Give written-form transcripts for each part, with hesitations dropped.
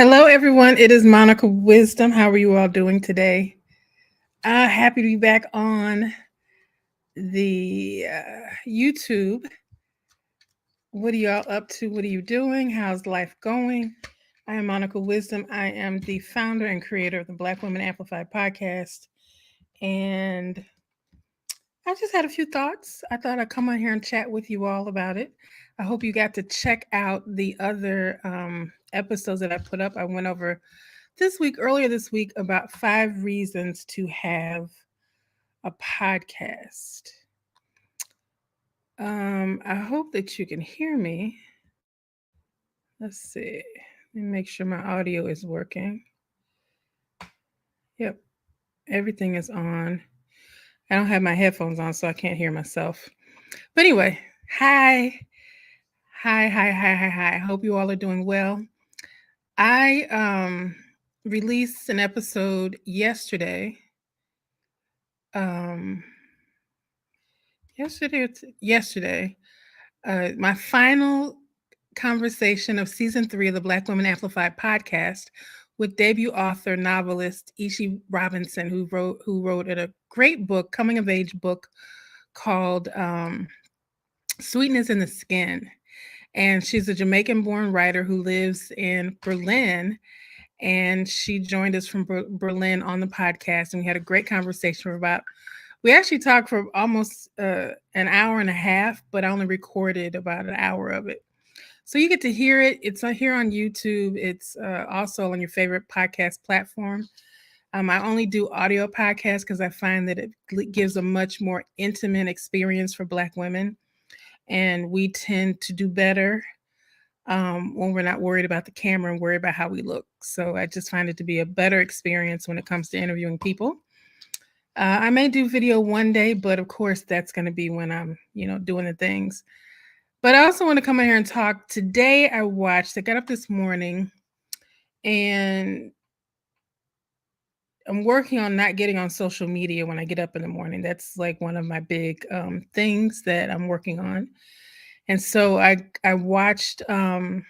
Hello, everyone. It is Monica Wisdom. How are you all doing today? Happy to be back on the YouTube. What are y'all up to? What are you doing? How's life going? I am Monica Wisdom. I am the founder and creator of the Black Women Amplified podcast. And I just had a few thoughts. I thought I'd come on here and chat with you all about it. I hope you got to check out the other episodes that I put up. I went over earlier this week, about 5 reasons to have a podcast. I hope that you can hear me. Let's see. Let me make sure my audio is working. Yep, everything is on. I don't have my headphones on, so I can't hear myself. But anyway, hi. Hi. I hope you all are doing well. I released an episode yesterday. Um yesterday, my final conversation of season 3 of the Black Women Amplified podcast with debut author novelist Ishi Robinson, who wrote a great book, coming of age book called Sweetness in the Skin. And she's a Jamaican born writer who lives in Berlin. And she joined us from Berlin on the podcast. And we had a great conversation for we actually talked for almost an hour and a half, but I only recorded about an hour of it. So you get to hear it. It's here on YouTube. It's also on your favorite podcast platform. I only do audio podcasts because I find that it gives a much more intimate experience for Black women. And we tend to do better when we're not worried about the camera and worried about how we look. So I just find it to be a better experience when it comes to interviewing people. I may do video one day, but of course that's going to be when I'm, doing the things. But I also want to come in here and talk. Today I got up this morning and I'm working on not getting on social media when I get up in the morning. That's like one of my big things that I'm working on. And so I watched Oprah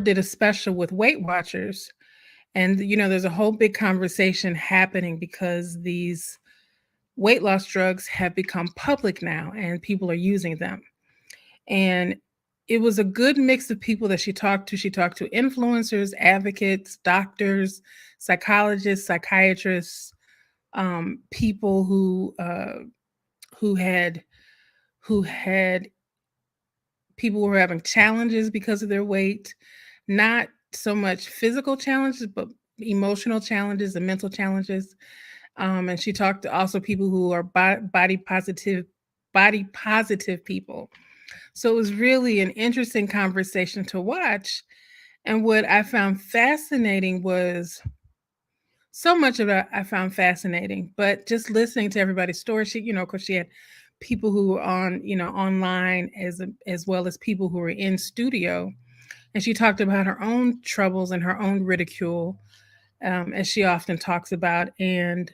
did a special with Weight Watchers. And there's a whole big conversation happening because these weight loss drugs have become public now and people are using them. And it was a good mix of people that she talked to. She talked to influencers, advocates, doctors, psychologists, psychiatrists, people who had people who were having challenges because of their weight, not so much physical challenges, but emotional challenges and mental challenges. And she talked to also people who are body positive people. So it was really an interesting conversation to watch. And what I found fascinating was so much of it I found fascinating, but just listening to everybody's story, because she had people who were on, online as well as people who were in studio. And she talked about her own troubles and her own ridicule, as she often talks about. And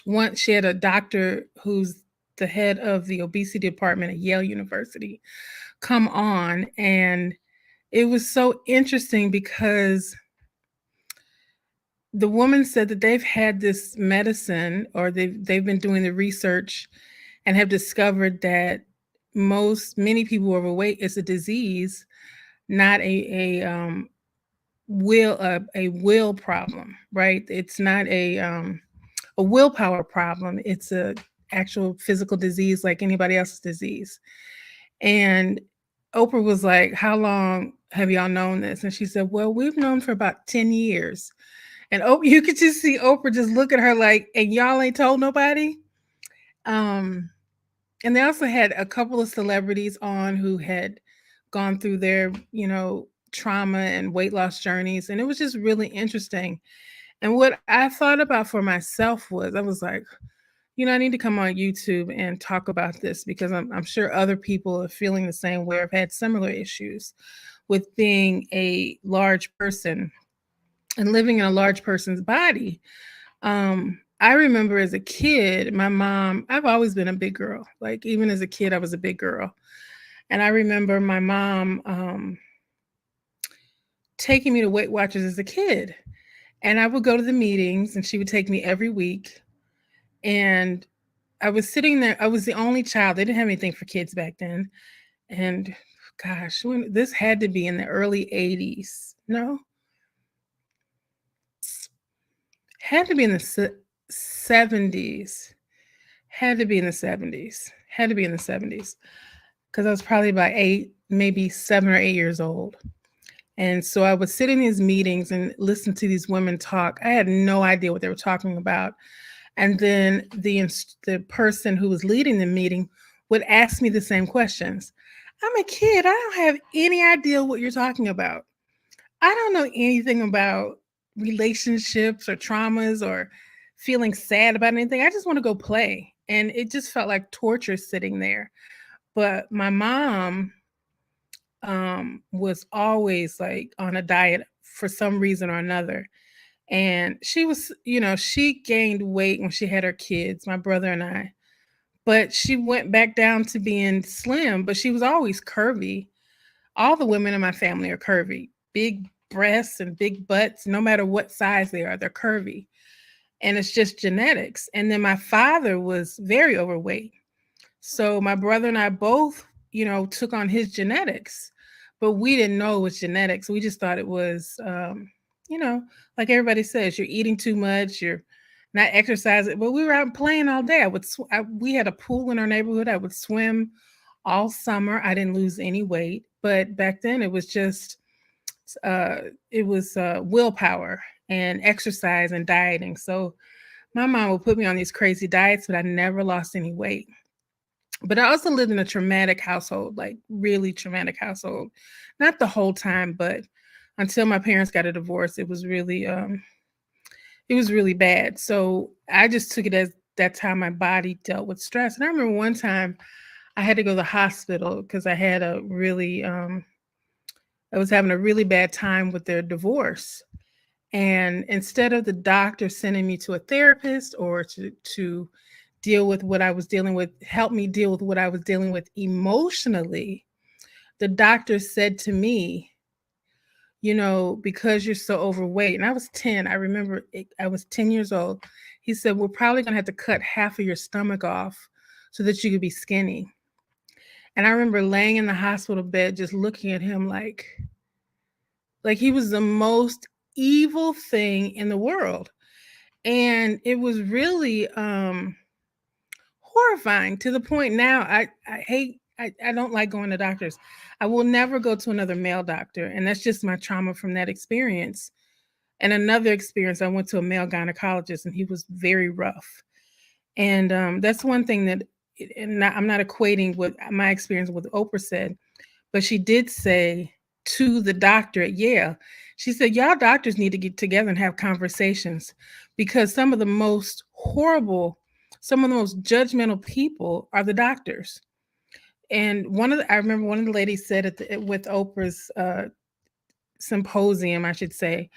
once she had a doctor who's the head of the obesity department at Yale University come on, and it was so interesting because the woman said that they've had this medicine, or they've been doing the research and have discovered that many people overweight is a disease, not a will problem, right? It's not a willpower problem. It's a actual physical disease like anybody else's disease. And Oprah was like, "How long have y'all known this?" And she said, "Well, we've known for about 10 years." And you could just see Oprah just look at her like, "And y'all ain't told nobody?" Um, and they also had a couple of celebrities on who had gone through their, trauma and weight loss journeys. And it was just really interesting. And what I thought about for myself was, I was like, I need to come on YouTube and talk about this because I'm sure other people are feeling the same way. I've had similar issues with being a large person and living in a large person's body. I remember as a kid, my mom, I've always been a big girl. Like even as a kid, I was a big girl. And I remember my mom taking me to Weight Watchers as a kid. And I would go to the meetings and she would take me every week. And I was sitting there, I was the only child. They didn't have anything for kids back then. And gosh, when this had to be in the early 80s. No, had to be in the 70s. Had to be in the 70s. Had to be in the 70s. Because I was probably about 8, maybe 7 or 8 years old. And so I would sit in these meetings and listen to these women talk. I had no idea what they were talking about. And then the person who was leading the meeting would ask me the same questions. I'm a kid. I don't have any idea what you're talking about. I don't know anything about relationships or traumas or feeling sad about anything. I just want to go play. And it just felt like torture sitting there. But my mom was always like on a diet for some reason or another. And she was, she gained weight when she had her kids, my brother and I. But she went back down to being slim, but she was always curvy. All the women in my family are curvy, big breasts and big butts, no matter what size they are, they're curvy. And it's just genetics. And then my father was very overweight. So my brother and I both, took on his genetics, but we didn't know it was genetics. We just thought it was, you know, like everybody says, you're eating too much, you're not exercising. But we were out playing all day. We had a pool in our neighborhood. I would swim all summer. I didn't lose any weight, but back then uh, it was willpower and exercise and dieting. So my mom would put me on these crazy diets, but I never lost any weight. But I also lived in a traumatic household, like really traumatic household. Not the whole time, but until my parents got a divorce, it was really bad. So I just took it as that's how my body dealt with stress. And I remember one time I had to go to the hospital because I was having a really bad time with their divorce. And instead of the doctor sending me to a therapist or to deal with what I was dealing with, help me deal with what I was dealing with emotionally, the doctor said to me, because you're so overweight, and I was 10, I remember I was 10 years old. He said, we're probably going to have to cut half of your stomach off so that you could be skinny. And I remember laying in the hospital bed just looking at him like he was the most evil thing in the world. And it was really horrifying to the point now I hate I don't like going to doctors. I will never go to another male doctor. And that's just my trauma from that experience. And another experience, I went to a male gynecologist and he was very rough. And that's one thing that, I'm not equating what my experience with Oprah said, but she did say to the doctor at Yale, she said, y'all doctors need to get together and have conversations because some of the most judgmental people are the doctors. And I remember one of the ladies said with Oprah's symposium, I should say,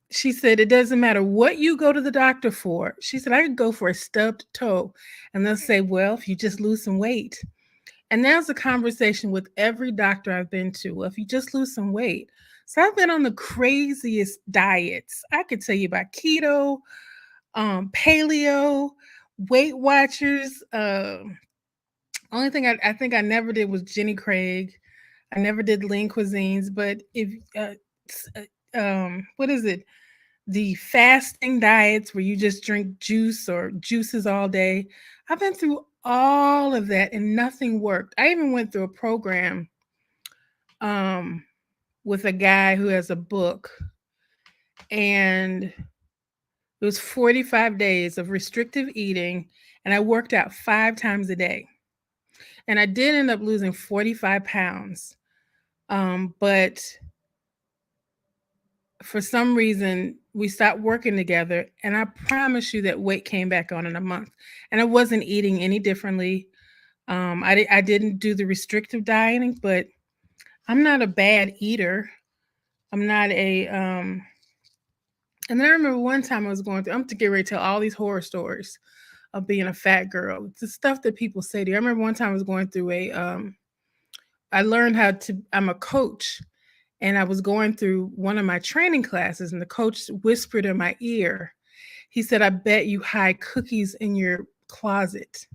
she said, it doesn't matter what you go to the doctor for. She said, I could go for a stubbed toe. And they'll say, well, if you just lose some weight. And that's a conversation with every doctor I've been to. Well, if you just lose some weight. So I've been on the craziest diets. I could tell you about keto, paleo, Weight Watchers. Only thing I think I never did was Jenny Craig. I never did lean cuisines, but if what is it? The fasting diets where you just drink juice or juices all day. I've been through all of that and nothing worked. I even went through a program um, with a guy who has a book, and it was 45 days of restrictive eating, and I worked out 5 times a day. And I did end up losing 45 pounds. But for some reason we stopped working together, and I promise you that weight came back on in a month. And I wasn't eating any differently. I didn't do the restrictive dieting, but I'm not a bad eater. I'm not a and then I remember one time I was going through, I'm to get ready to tell all these horror stories of being a fat girl, the stuff that people say to you. I remember one time I was going through I learned how to, I'm a coach, and I was going through one of my training classes, and the coach whispered in my ear. He said, "I bet you hide cookies in your closet,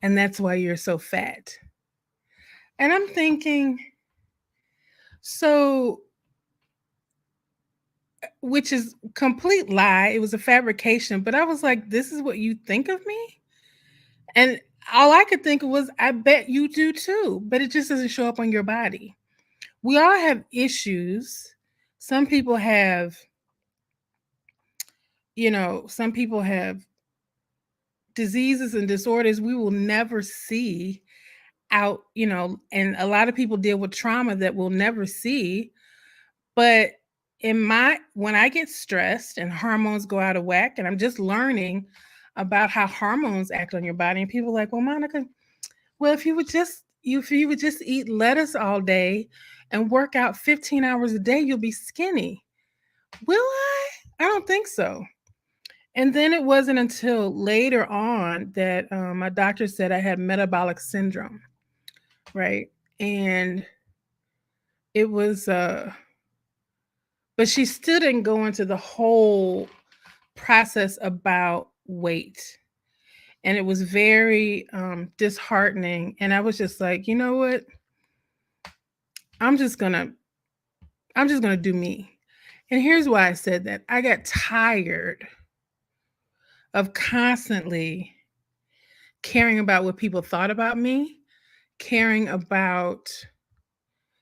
and that's why you're so fat." And I'm thinking, so, which is complete lie. It was a fabrication, but I was like, this is what you think of me? And all I could think of was, I bet you do too, but it just doesn't show up on your body. We all have issues. Some people have, some people have diseases and disorders we will never see out, and a lot of people deal with trauma that we'll never see. But when I get stressed and hormones go out of whack, and I'm just learning about how hormones act on your body, and people are like, well, Monica, well, if you would just eat lettuce all day and work out 15 hours a day, you'll be skinny. Will I? I don't think so. And then it wasn't until later on that my doctor said I had metabolic syndrome, right? And it was, but she still didn't go into the whole process about weight. And it was very disheartening. And I was just like, you know what? I'm just gonna, I'm just gonna do me. And here's why I said that. I got tired of constantly caring about what people thought about me, caring about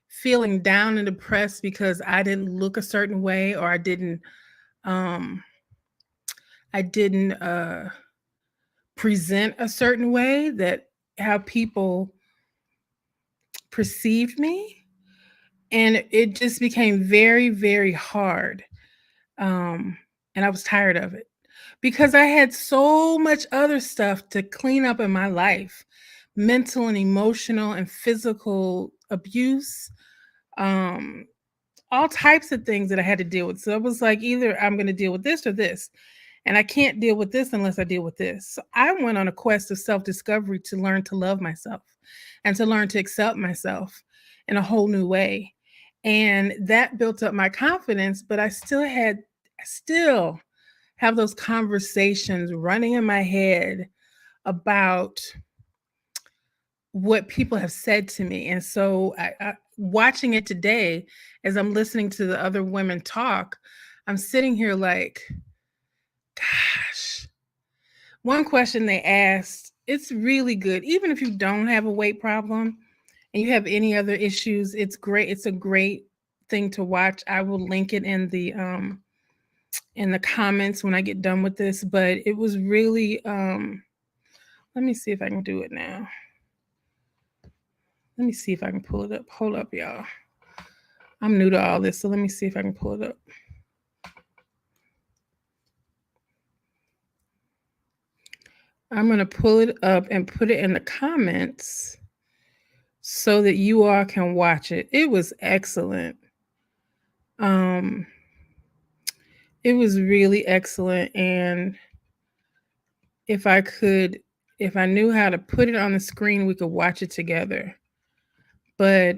feeling down and depressed because I didn't look a certain way, or um I didn't present a certain way, that how people perceived me. And it just became very, very hard. Um and I was tired of it because I had so much other stuff to clean up in my life, mental and emotional and physical abuse, um, all types of things that I had to deal with. So it was like, either I'm going to deal with this or this. And I can't deal with this unless I deal with this. So I went on a quest of self discovery to learn to love myself and to learn to accept myself in a whole new way. And that built up my confidence, but I still have those conversations running in my head about what people have said to me. And so watching it today, as I'm listening to the other women talk, I'm sitting here like, gosh, one question they asked, it's really good. Even if you don't have a weight problem and you have any other issues, it's great. It's a great thing to watch. I will link it in the comments when I get done with this. But it was really let me see if I can do it now. Let me see if I can pull it up. Hold up, y'all. I'm new to all this, so let me see if I can pull it up. I'm going to pull it up and put it in the comments so that you all can watch it. It was excellent. Um, it was really excellent. And if I knew how to put it on the screen, we could watch it together. But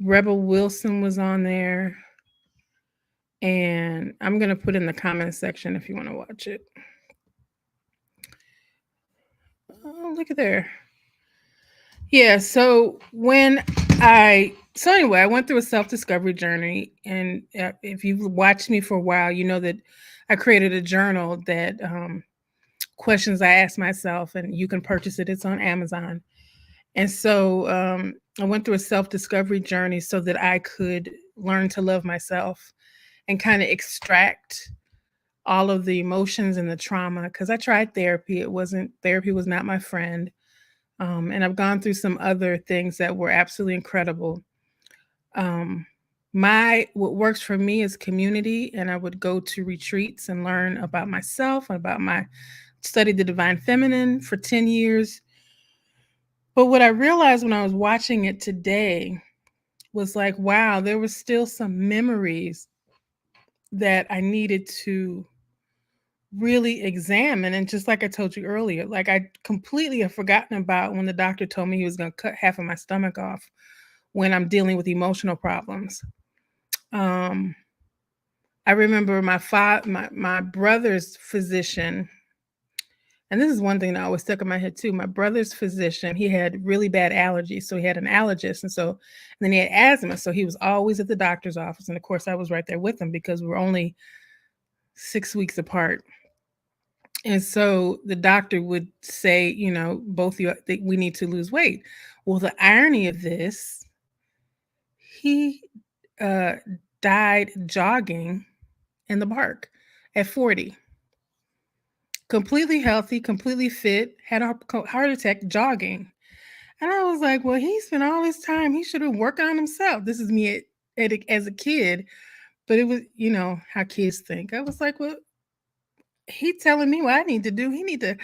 Rebel Wilson was on there. And I'm going to put in the comment section if you want to watch it. Oh, look at there. Yeah, so anyway, I went through a self-discovery journey, and if you've watched me for a while, you know that I created a journal that questions I ask myself, and you can purchase it. It's on Amazon. And so I went through a self-discovery journey so that I could learn to love myself and kind of extract all of the emotions and the trauma, because I tried therapy. Therapy was not my friend. And I've gone through some other things that were absolutely incredible. Um, what works for me is community, and I would go to retreats and learn about myself and about studied the divine feminine for 10 years. But what I realized when I was watching it today was like, wow, there were still some memories that I needed to really examine. And just like I told you earlier, like I completely have forgotten about when the doctor told me he was going to cut half of my stomach off when I'm dealing with emotional problems. Um, I remember my brother's physician, and this is one thing that always stuck in my head too. My brother's physician, he had really bad allergies, so he had an allergist, and then he had asthma, so he was always at the doctor's office. And of course, I was right there with him because we were only 6 weeks apart. And so the doctor would say, both you, we need to lose weight. Well, the irony of this, he uh, died jogging in the park at 40. Completely healthy, completely fit, had a heart attack jogging. And I was like, well, he spent all his time, he should have worked on himself. This is me as a kid, but it was, how kids think. I was like, well, he telling me what I need to do. He need to,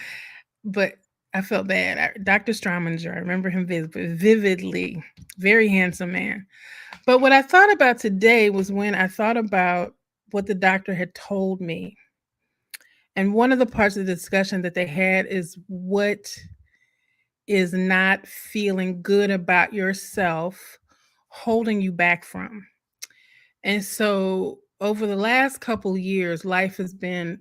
but I felt bad. Dr. Strominger, I remember him vividly, very handsome man. But what I thought about today was when I thought about what the doctor had told me. And one of the parts of the discussion that they had is what is not feeling good about yourself holding you back from. And so over the last couple years, life has been,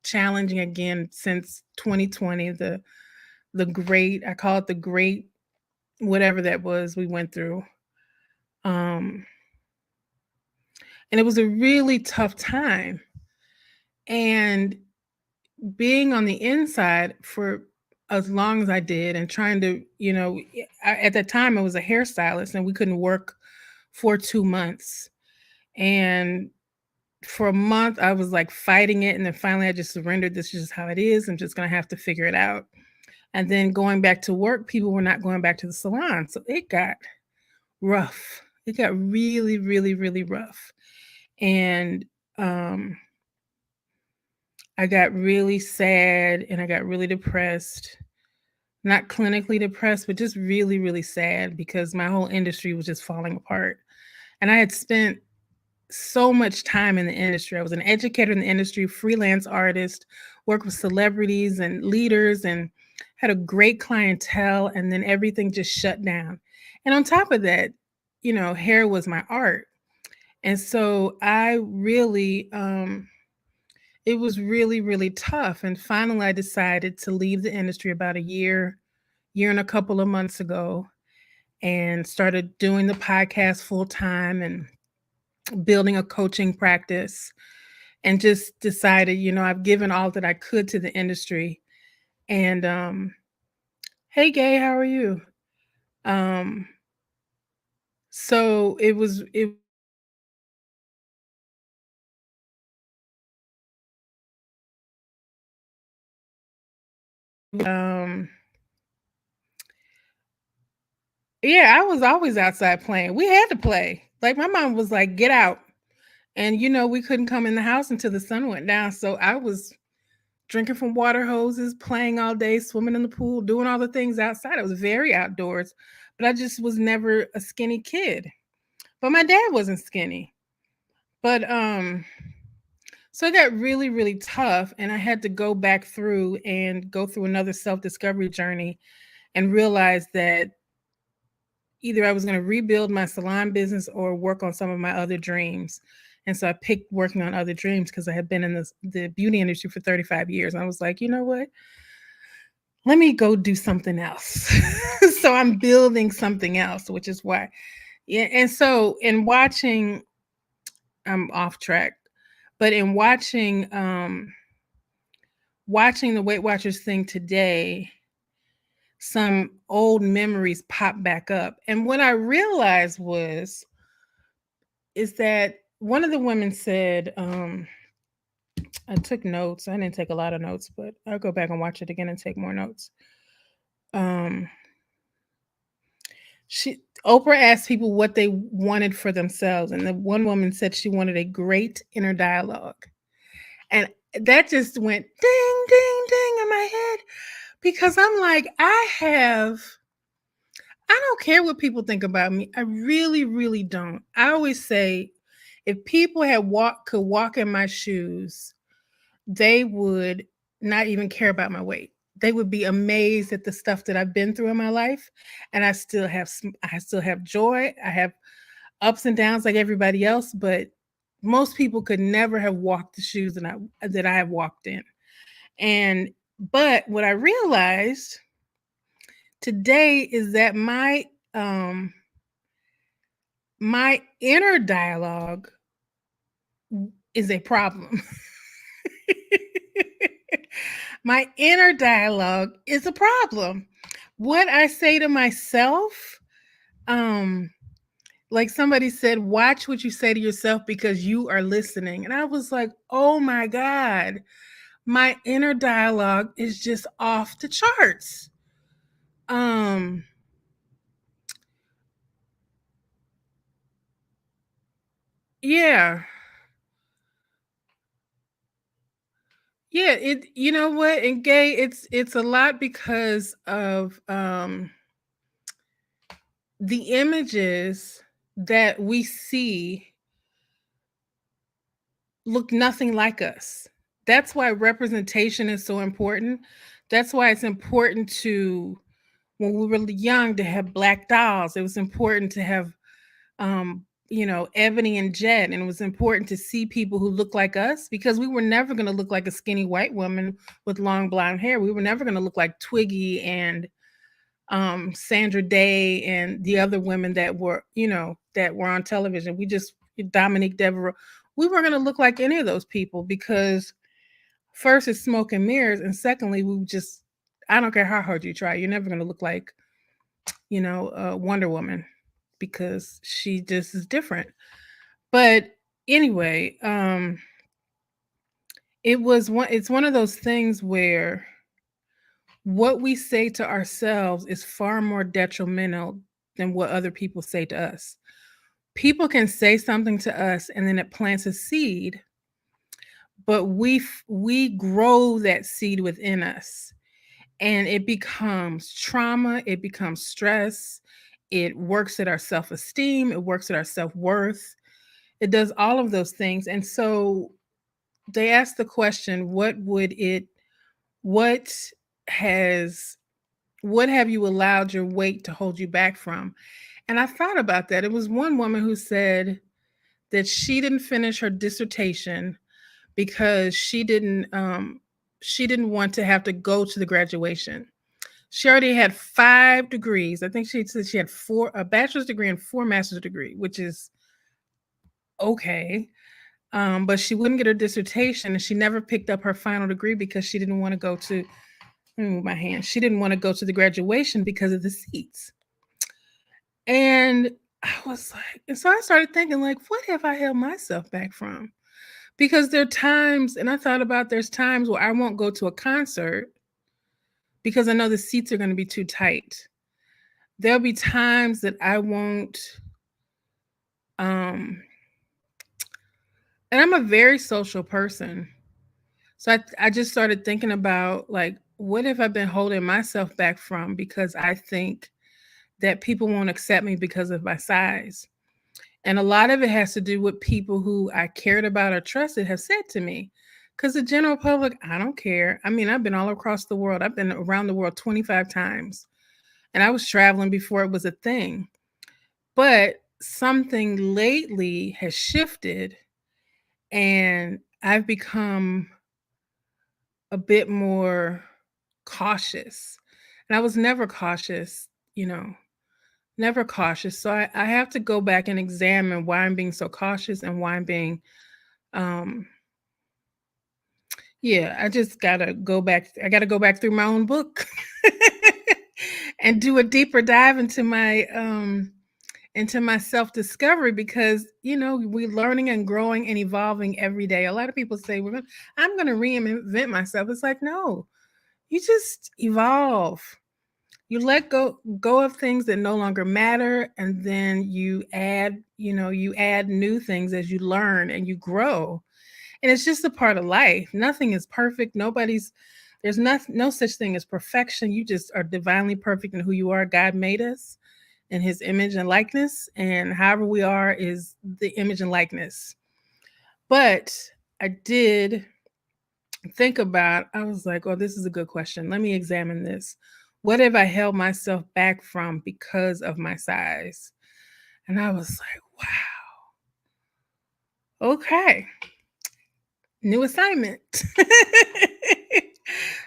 challenging again since 2020, the great, I call it the great whatever that was we went through. Um and it was a really tough time. And being on the inside for as long as I did and trying to, at that time I was a hairstylist and we couldn't work for 2 months. And for a month I was like fighting it, and then finally I just surrendered. This is just how it is. I'm just going to have to figure it out. And then going back to work, people were not going back to the salon. So it got rough. It got really, really, really rough. And um I got really sad and I got really depressed. Not clinically depressed, but just really, really sad because my whole industry was just falling apart. And I had spent so much time in the industry. I was an educator in the industry, freelance artist, worked with celebrities and leaders, and had a great clientele. And then everything just shut down. And on top of that, hair was my art. And so I really, it was really, really tough. And finally, I decided to leave the industry about year and a couple of months ago, and started doing the podcast full time and building a coaching practice, and just decided, I've given all that I could to the industry. And hey Gay, how are you? Um so it um yeah, I was always outside playing. We had to play. Like my mom was like, get out. And we couldn't come in the house until the sun went down. So I was drinking from water hoses, playing all day, swimming in the pool, doing all the things outside. I was very outdoors, but I just was never a skinny kid. But my dad wasn't skinny. But so it got really, really tough. And I had to go back through and go through another self-discovery journey and realize that either I was going to rebuild my salon business or work on some of my other dreams. And so I picked working on other dreams because I had been in the beauty industry for 35 years. And I was like, you know what? Let me go do something else. So I'm building something else, which is why. Yeah. And so in watching, I'm off track, but in watching the Weight Watchers thing today, some old memories pop back up. And what I realized is that one of the women said, I took notes. I didn't take a lot of notes, but I'll go back and watch it again and take more notes. Um, Oprah asked people what they wanted for themselves, and the one woman said she wanted a great inner dialogue. And that just went ding, ding, ding in my head because I'm like, I don't care what people think about me. I really, really don't. I always say, if people could walk in my shoes, they would not even care about my weight. They would be amazed at the stuff that I've been through in my life, and I still have joy. I have ups and downs like everybody else, but most people could never have walked the shoes that I have walked in. And but what I realized today is that my inner dialogue is a problem. My inner dialogue is a problem. What I say to myself, um, like somebody said, watch what you say to yourself because you are listening. And I was like, oh my God, my inner dialogue is just off the charts. Um, yeah. Yeah, it you know what? And gay, it's a lot because of the images that we see look nothing like us. That's why representation is so important. That's why it's important to when we were young to have black dolls. It was important to have Ebony and Jet, and it was important to see people who look like us because we were never going to look like a skinny white woman with long blonde hair. We were never going to look like Twiggy and Sandra Day and the other women that were on television. We just Dominique Devereaux. We weren't going to look like any of those people because first it's smoke and mirrors, and secondly, I don't care how hard you try, you're never going to look like Wonder Woman because she just is different. But anyway, it's one of those things where what we say to ourselves is far more detrimental than what other people say to us. People can say something to us and then it plants a seed, but we grow that seed within us and it becomes trauma, it becomes stress, it works at our self-esteem, it works at our self-worth. It does all of those things. And so they asked the question, what has what have you allowed your weight to hold you back from? And I thought about that. It was one woman who said that she didn't finish her dissertation because she didn't want to have to go to the graduation. She already had 5 degrees. I think she said she had a bachelor's degree and 4 master's degree, which is okay. But she wouldn't get her dissertation and she never picked up her final degree because she didn't want to go to let me move my hand. She didn't want to go to the graduation because of the seats. And I was like, and so I started thinking, like, what have I held myself back from? Because there are times, and I thought about there's times where I won't go to a concert because I know the seats are going to be too tight. There'll be times that I won't, um, and I'm a very social person. So I just started thinking about like, what have I been holding myself back from because I think that people won't accept me because of my size. And a lot of it has to do with people who I cared about or trusted have said to me. Because the general public, I don't care. I mean, I've been all across the world. I've been around the world 25 times. And I was traveling before it was a thing. But something lately has shifted and I've become a bit more cautious. And I was never cautious, never cautious. So I have to go back and examine why I'm being so cautious and why I'm being um yeah, I just gotta go back. I gotta go back through my own book and do a deeper dive into my self-discovery because we're learning and growing and evolving every day. A lot of people say I'm gonna reinvent myself. It's like, no, you just evolve. You let go of things that no longer matter, and then you add new things as you learn and you grow. And it's just a part of life. Nothing is perfect. There's no such thing as perfection. You just are divinely perfect in who you are. God made us in his image and likeness, and however we are is the image and likeness. But I did think about, I was like, oh, this is a good question. Let me examine this. What have I held myself back from because of my size? And I was like, wow, okay, new assignment.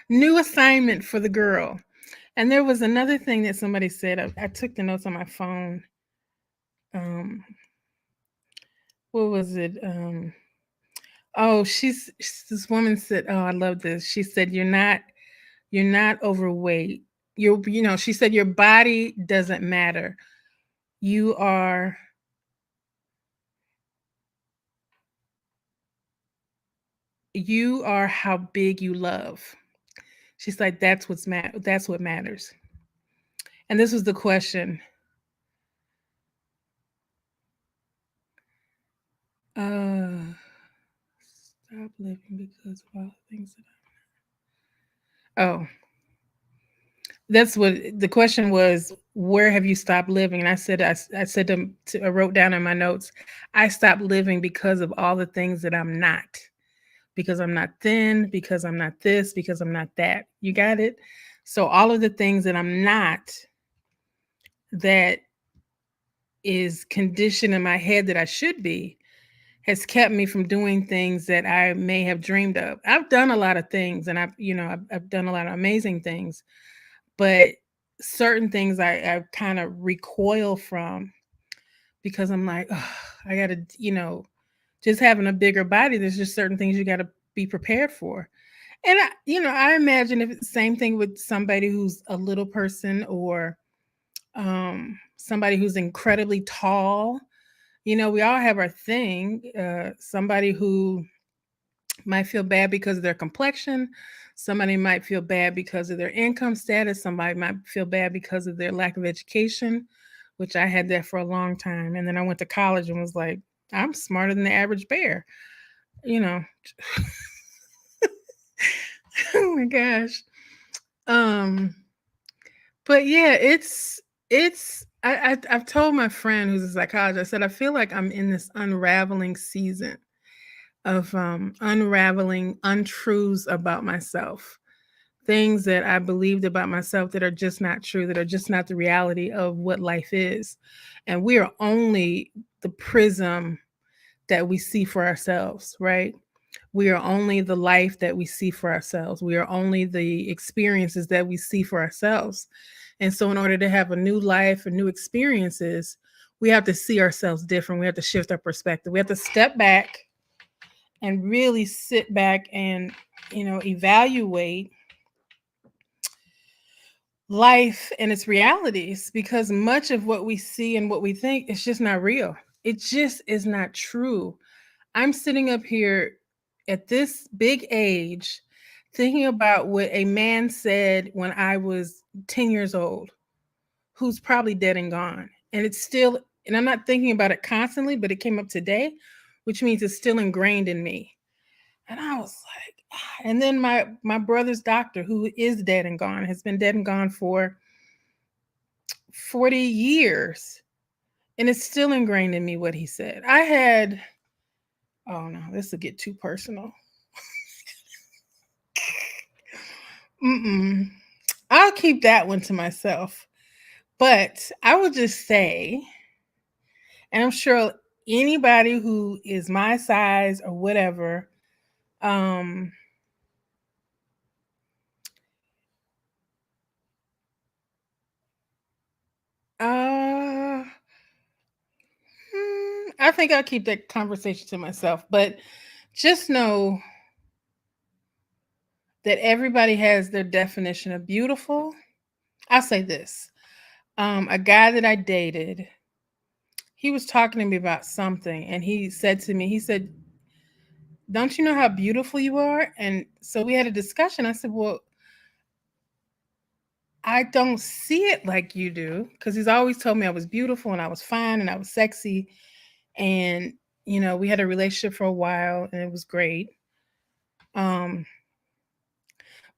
New assignment for the girl. And there was another thing that somebody said. I took the notes on my phone. Um, what was it? Oh, this woman said, oh, I love this. She said, you're not overweight. She said your body doesn't matter. You are you are how big you love. She's like, that's what matters. And this was the question. Uh stop living because of all the things oh, that's what the question was. Where have you stopped living? And I said I wrote down in my notes, I stopped living because of all the things that I'm not. Because I'm not thin, because I'm not this, because I'm not that. You got it? So all of the things that I'm not, that is conditioned in my head that I should be, has kept me from doing things that I may have dreamed of. I've done a lot of things, and I've done a lot of amazing things, but certain things I kind of recoil from because I'm like, oh, I got to, just having a bigger body. There's just certain things you got to be prepared for. And I imagine if it's the same thing with somebody who's a little person, or somebody who's incredibly tall. We all have our thing. Somebody who might feel bad because of their complexion. Somebody might feel bad because of their income status. Somebody might feel bad because of their lack of education, which I had that for a long time. And then I went to college and was like, I'm smarter than the average bear. You know. Oh my gosh. Um, but yeah, I've told my friend who's a psychologist, I said I feel like I'm in this unraveling season of unraveling untruths about myself, things that I believed about myself that are just not true, that are just not the reality of what life is. And we are only the prism that we see for ourselves, right? We are only the life that we see for ourselves. We are only the experiences that we see for ourselves. And so, in order to have a new life and new experiences, we have to see ourselves different. We have to shift our perspective. We have to step back and really sit back and, evaluate life and its realities, because much of what we see and what we think is just not real. It just is not true. I'm sitting up here at this big age thinking about what a man said when I was 10 years old, who's probably dead and gone. And it's still, and I'm not thinking about it constantly, but it came up today, which means it's still ingrained in me. And I was like, and then my brother's doctor, who is dead and gone, has been dead and gone for 40 years. And it's still ingrained in me what he said. Oh no, this will get too personal. Mm-mm. I'll keep that one to myself. But I will just say, and I'm sure anybody who is my size or whatever, um, uh, I think I'll keep that conversation to myself. But just know that everybody has their definition of beautiful. I'll say this. A guy that I dated, he was talking to me about something, and he said to me, he said, don't you know how beautiful you are? And so we had a discussion. I said, well, I don't see it like you do, because he's always told me I was beautiful and I was fine and I was sexy. And, we had a relationship for a while and it was great. Um,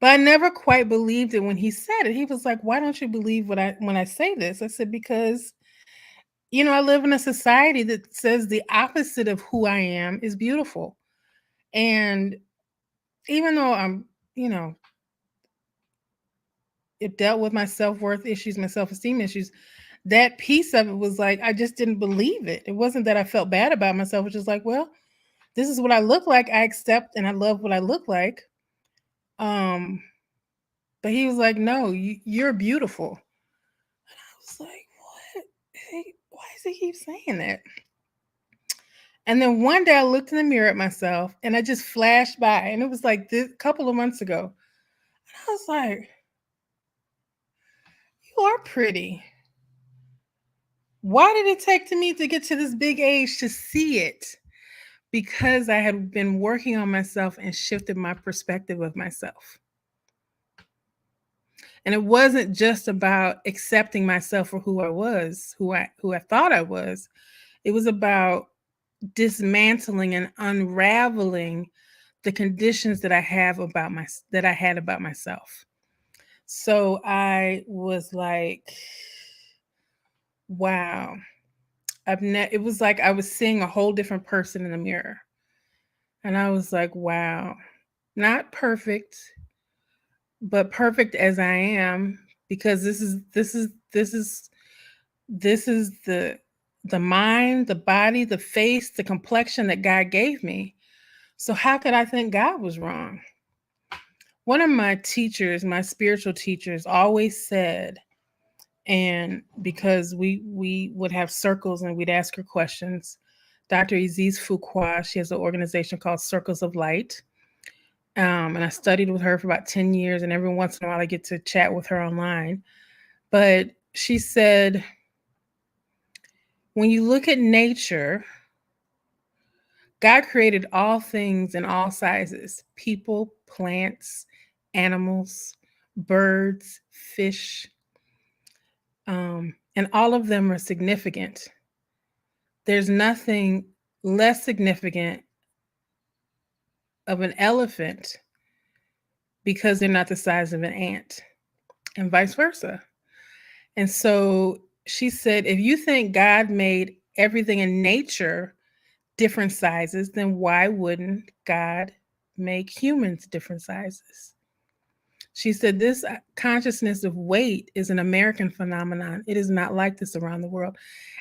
but I never quite believed it when he said it. He was like, why don't you believe when I say this? I said, because, I live in a society that says the opposite of who I am is beautiful. And even though I'm, it dealt with my self-worth issues, my self-esteem issues, that piece of it was like, I just didn't believe it. It wasn't that I felt bad about myself. It's just like, well, this is what I look like. I accept and I love what I look like. Um, but he was like, no, you're beautiful. And I was like, what? Hey, why does he keep saying that? And then one day I looked in the mirror at myself and I just flashed by, and it was like this couple of months ago. And I was like, you are pretty. Why did it take to me to get to this big age to see it? Because I had been working on myself and shifted my perspective of myself. And it wasn't just about accepting myself for who I was, who I thought I was. It was about dismantling and unraveling the conditions that I had about myself. So I was like, wow. It was like I was seeing a whole different person in the mirror. And I was like, wow. Not perfect, but perfect as I am, because this is the mind, the body, the face, the complexion that God gave me. So how could I think God was wrong? One of my teachers, my spiritual teachers, always said, and because we would have circles and we'd ask her questions. Dr. Aziz Fuqua, she has an organization called Circles of Light. And I studied with her for about 10 years, and every once in a while I get to chat with her online. But she said, when you look at nature, God created all things in all sizes: people, plants, animals, birds, fish, and all of them are significant. There's nothing less significant of an elephant because they're not the size of an ant, and vice versa. And so she said, if you think God made everything in nature different sizes, then why wouldn't God make humans different sizes? She said, this consciousness of weight is an American phenomenon. It is not like this around the world.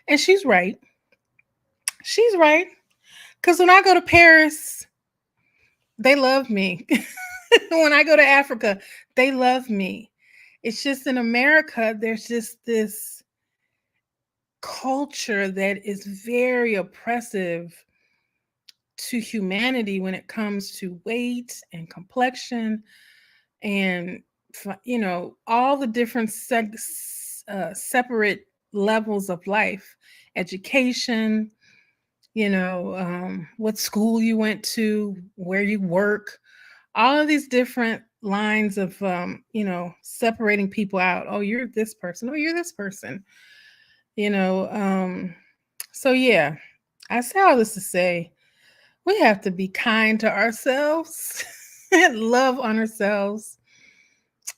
And she's right. She's right. Because when I go to Paris, they love me. When I go to Africa, they love me. It's just in America, there's just this culture that is very oppressive to humanity when it comes to weight and complexion and all the different separate levels of life, education, what school you went to, where you work, all of these different lines of separating people out. Oh, you're this person. Oh, you're this person. you know um so yeah, I say all this to say we have to be kind to ourselves and love on ourselves,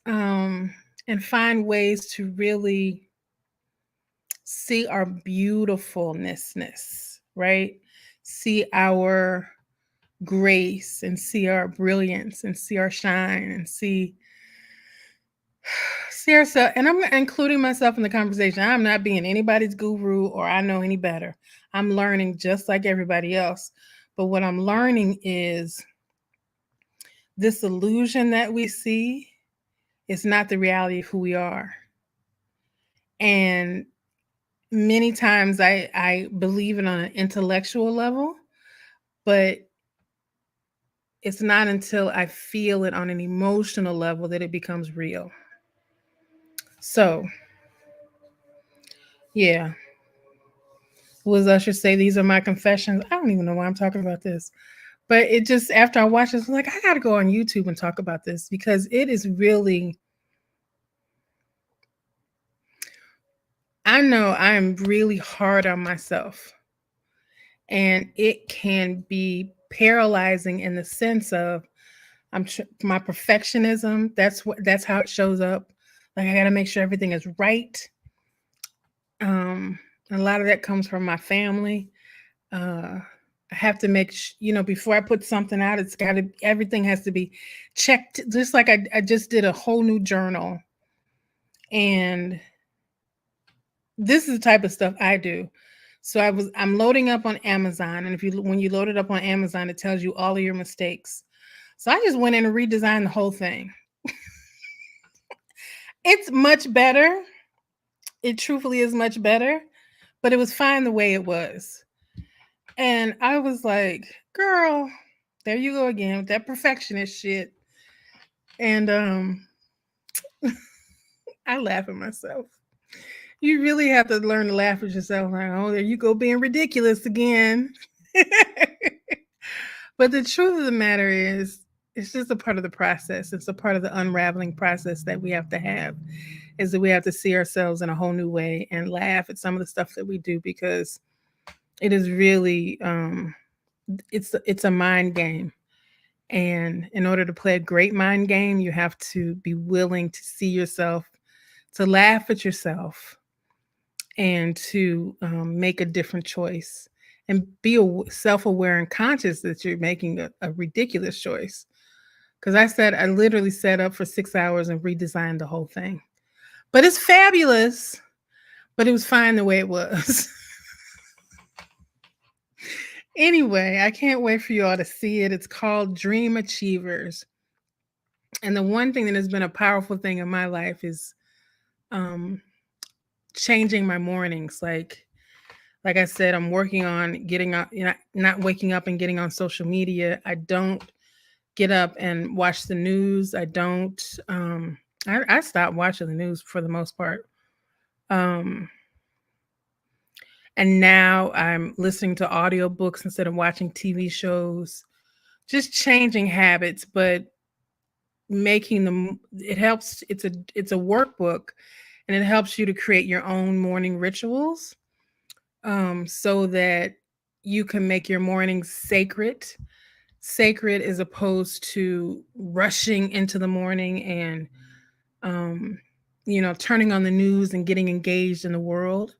um and find ways to really see our beautifulness, right? See our grace and see our brilliance and see our shine and see ourselves. And I'm including myself in the conversation. I'm not being anybody's guru or I know any better. I'm learning just like everybody else. But what I'm learning is this illusion that we see is not the reality of who we are. And many times I believe it on an intellectual level, but it's not until I feel it on an emotional level that it becomes real. So, yeah. Was Usher say these are my confessions? I don't even know why I'm talking about this. But it just, after I watched this, I was like, I got to go on YouTube and talk about this because it is really, I know I am really hard on myself. And it can be paralyzing in the sense of my perfectionism. That's how it shows up. Like I got to make sure everything is right. A lot of that comes from my family. I I have to make, before I put something out, everything has to be checked. Just like I just did a whole new journal. And this is the type of stuff I do. So I'm loading up on Amazon. And when you load it up on Amazon, it tells you all of your mistakes. So I just went in and redesigned the whole thing. It's much better. It truthfully is much better, but it was fine the way it was. And I was like, girl, there you go again with that perfectionist shit. And I laugh at myself. You really have to learn to laugh at yourself. Like, oh, there you go being ridiculous again. But the truth of the matter is, it's just a part of the process. It's a part of the unraveling process that we have to have, is that we have to see ourselves in a whole new way and laugh at some of the stuff that we do, because it is really it's a mind game. And in order to play a great mind game, you have to be willing to see yourself, to laugh at yourself, and to make a different choice, and be self-aware and conscious that you're making a ridiculous choice. Because I literally sat up for 6 hours and redesigned the whole thing. But it's fabulous, but it was fine the way it was. Anyway, I can't wait for you all to see it. It's called Dream Achievers. And the one thing that has been a powerful thing in my life is changing my mornings. Like I said, I'm working on getting up, not waking up and getting on social media. I don't get up and watch the news. I don't I stopped watching the news for the most part. And now I'm listening to audiobooks instead of watching TV shows. Just changing habits, but making them, it helps. It's a workbook, and it helps you to create your own morning rituals, so that you can make your mornings sacred, as opposed to rushing into the morning and um, turning on the news and getting engaged in the world.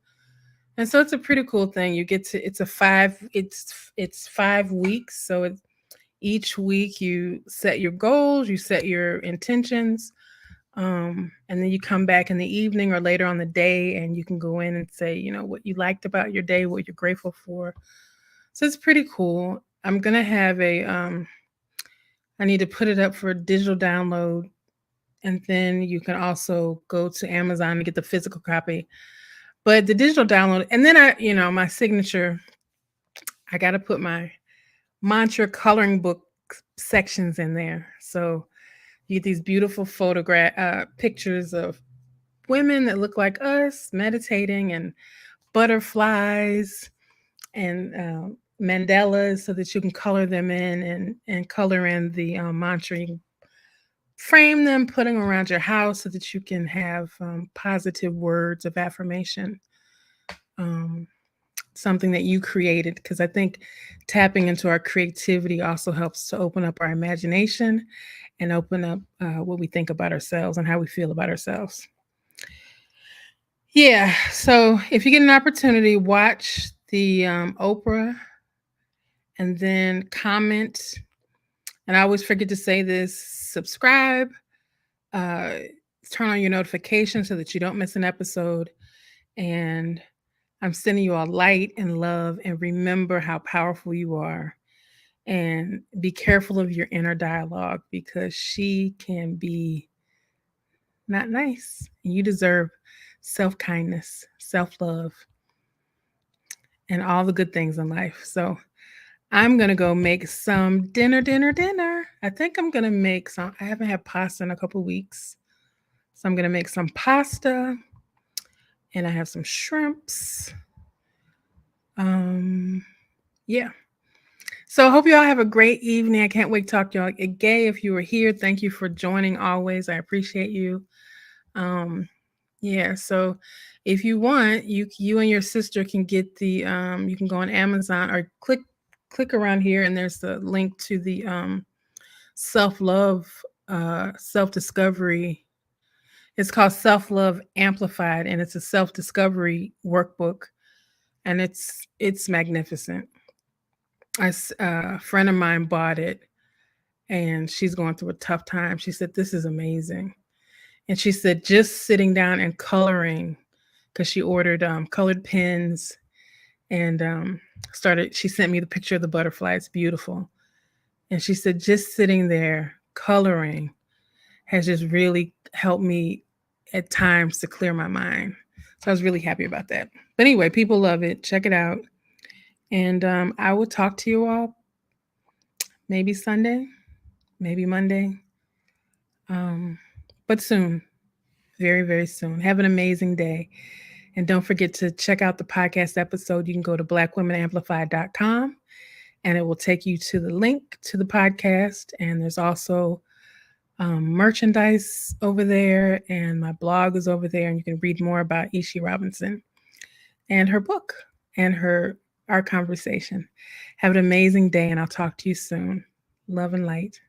And so it's a pretty cool thing. You get to it's 5 weeks. So each week you set your goals, you set your intentions, and then you come back in the evening or later on the day, and you can go in and say, what you liked about your day, what you're grateful for. So it's pretty cool. I'm gonna have I need to put it up for a digital download, and then you can also go to Amazon and get the physical copy. But the digital download, and then my signature, I got to put my mantra coloring book sections in there. So you get these beautiful pictures of women that look like us meditating, and butterflies, and mandalas, so that you can color them in, and color in the mantra. You can frame them, put them around your house, so that you can have positive words of affirmation. Um, Something that you created, because I think tapping into our creativity also helps to open up our imagination and open up what we think about ourselves and how we feel about ourselves. Yeah, so if you get an opportunity, watch the Oprah, and then comment. And I always forget to say this: subscribe, uh, turn on your notifications so that you don't miss an episode. And I'm sending you all light and love, and remember how powerful you are. And be careful of your inner dialogue, because she can be not nice. And you deserve self-kindness, self-love, and all the good things in life. So I'm going to go make some dinner. I think I'm going to make some, I haven't had pasta in a couple weeks. So I'm going to make some pasta, and I have some shrimps. Yeah. So I hope you all have a great evening. I can't wait to talk to y'all. Gay, if you were here, thank you for joining always. I appreciate you. Yeah, so if you want, you and your sister can get the you can go on Amazon, or click around here, and there's the link to the self-love self-discovery. It's called Self-Love Amplified, and it's a self-discovery workbook, and it's magnificent. A friend of mine bought it, and she's going through a tough time. She said, "This is amazing." And she said, just sitting down and coloring, because she ordered colored pens and she sent me the picture of the butterfly. It's beautiful. And she said, just sitting there coloring has just really helped me at times to clear my mind. So I was really happy about that. But anyway, people love it. Check it out. And I will talk to you all maybe Sunday, maybe Monday, but soon, very, very soon. Have an amazing day. And don't forget to check out the podcast episode. You can go to blackwomenamplified.com and it will take you to the link to the podcast. And there's also merchandise over there, and my blog is over there, and you can read more about Ishi Robinson and her book and our conversation. Have an amazing day, and I'll talk to you soon. Love and light.